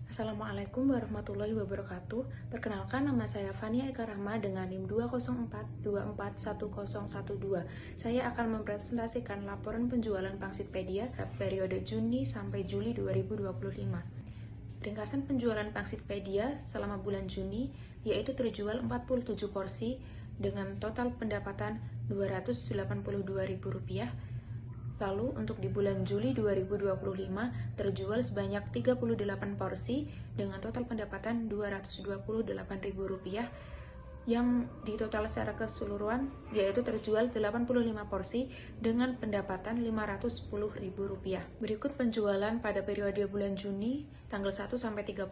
Assalamualaikum warahmatullahi wabarakatuh. Perkenalkan, nama saya Fania Eka Rahma dengan NIM 204241012. Saya akan mempresentasikan laporan penjualan Pangsitpedia periode Juni sampai Juli 2025. Ringkasan penjualan Pangsitpedia selama bulan Juni yaitu terjual 47 porsi dengan total pendapatan Rp282.000. Lalu untuk di bulan Juli 2025 terjual sebanyak 38 porsi dengan total pendapatan Rp228.000 yang di total secara keseluruhan yaitu terjual 85 porsi dengan pendapatan Rp510.000. Berikut penjualan pada periode bulan Juni tanggal 1 sampai 30.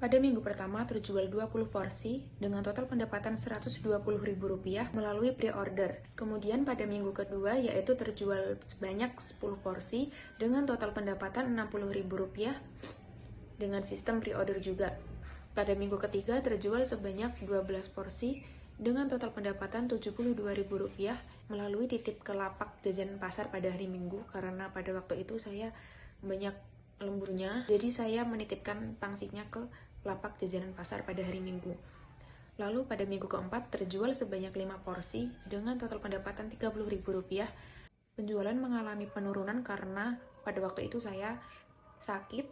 Pada minggu pertama terjual 20 porsi dengan total pendapatan Rp120.000 melalui pre-order. Kemudian pada minggu kedua yaitu terjual sebanyak 10 porsi dengan total pendapatan Rp60.000 dengan sistem pre-order juga. Pada minggu ketiga terjual sebanyak 12 porsi dengan total pendapatan Rp72.000 melalui titip ke lapak jajan pasar pada hari Minggu karena pada waktu itu saya banyak lemburnya, jadi saya menitipkan pangsitnya ke lapak jajanan pasar pada hari Minggu. Lalu pada minggu keempat terjual sebanyak 5 porsi dengan total pendapatan Rp30.000. Penjualan mengalami penurunan karena pada waktu itu saya sakit,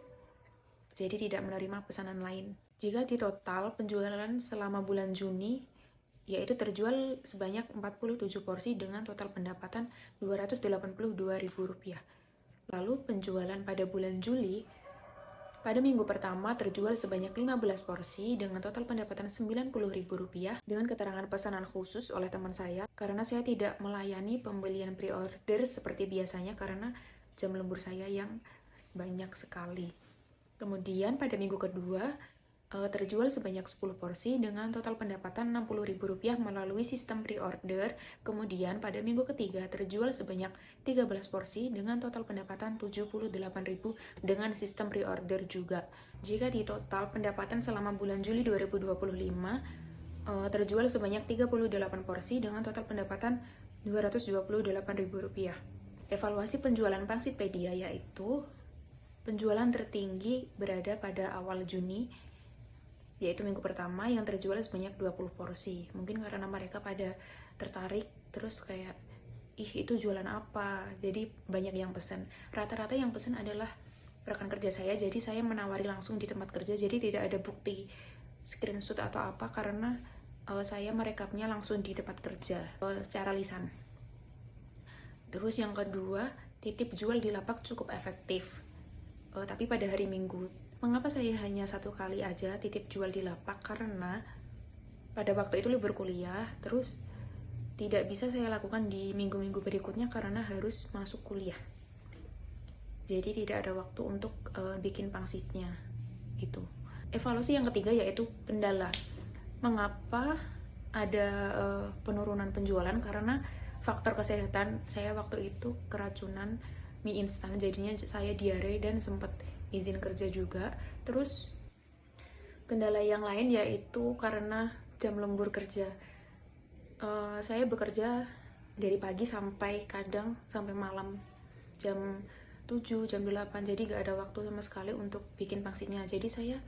jadi tidak menerima pesanan lain. Jika di total penjualan selama bulan Juni yaitu terjual sebanyak 47 porsi dengan total pendapatan Rp282.000. Lalu penjualan pada bulan Juli pada minggu pertama terjual sebanyak 15 porsi dengan total pendapatan Rp90.000 dengan keterangan pesanan khusus oleh teman saya karena saya tidak melayani pembelian pre-order seperti biasanya karena jam lembur saya yang banyak sekali. Kemudian pada minggu kedua terjual sebanyak 10 porsi dengan total pendapatan Rp60.000 melalui sistem pre-order. Kemudian pada minggu ketiga terjual sebanyak 13 porsi dengan total pendapatan Rp78.000 dengan sistem pre-order juga. Jika di total pendapatan selama bulan Juli 2025 terjual sebanyak 38 porsi dengan total pendapatan Rp228.000. Evaluasi penjualan Pangsitpedia yaitu penjualan tertinggi berada pada awal Juni yaitu minggu pertama yang terjual sebanyak 20 porsi. Mungkin karena mereka pada tertarik terus kayak itu jualan apa, jadi banyak yang pesan. Rata-rata yang pesan adalah rekan kerja saya, jadi saya menawari langsung di tempat kerja, jadi tidak ada bukti screenshot atau apa karena saya merekapnya langsung di tempat kerja secara lisan. Terus yang kedua, titip jual di lapak cukup efektif. Tapi pada hari Minggu, mengapa saya hanya satu kali aja titip jual di lapak? Karena pada waktu itu libur kuliah, terus tidak bisa saya lakukan di minggu-minggu berikutnya karena harus masuk kuliah. Jadi tidak ada waktu untuk bikin pangsitnya gitu. Evaluasi yang ketiga yaitu kendala. Mengapa ada penurunan penjualan? Karena faktor kesehatan saya waktu itu keracunan mie instan, jadinya saya diare dan sempat izin kerja juga. Terus kendala yang lain yaitu karena jam lembur kerja. Saya bekerja dari pagi sampai kadang sampai malam jam 7, jam 8, jadi gak ada waktu sama sekali untuk bikin pangsitnya. Jadi saya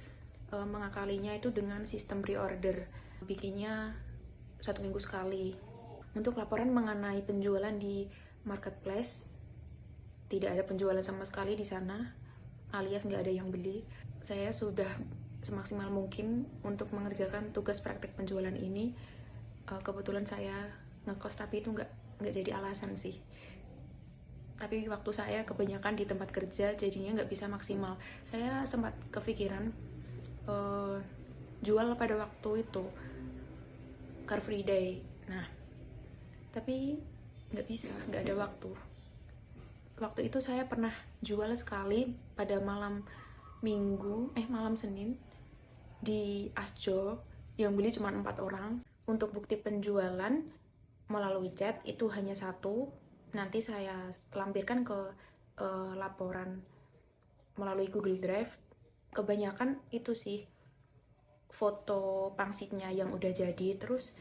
mengakalinya itu dengan sistem pre-order, bikinnya 1 minggu sekali. Untuk laporan mengenai penjualan di marketplace, tidak ada penjualan sama sekali di sana, alias nggak ada yang beli. Saya sudah semaksimal mungkin untuk mengerjakan tugas praktek penjualan ini. Kebetulan saya ngekos, tapi itu nggak jadi alasan sih. Tapi waktu saya kebanyakan di tempat kerja, jadinya nggak bisa maksimal. Saya sempat kepikiran jual pada waktu itu Car Free Day. Nah, tapi nggak bisa, nggak ada waktu. Waktu itu saya pernah jual sekali pada malam Senin di Asjo, yang beli cuma 4 orang. Untuk bukti penjualan melalui chat itu hanya 1, nanti saya lampirkan ke laporan melalui Google Drive. Kebanyakan itu sih foto pangsitnya yang udah jadi. Terus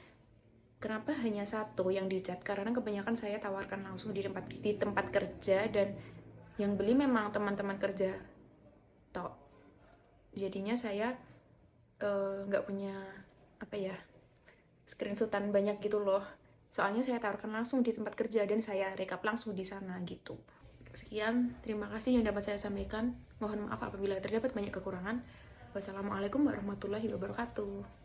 kenapa hanya 1 yang dicat? Karena kebanyakan saya tawarkan langsung di tempat kerja dan yang beli memang teman-teman kerja tok. jadinya saya nggak punya apa ya, screenshotan banyak gitu loh. Soalnya saya taruhkan langsung di tempat kerja dan saya rekap langsung di sana gitu. Sekian, terima kasih yang dapat saya sampaikan. Mohon maaf apabila terdapat banyak kekurangan. Wassalamualaikum warahmatullahi wabarakatuh.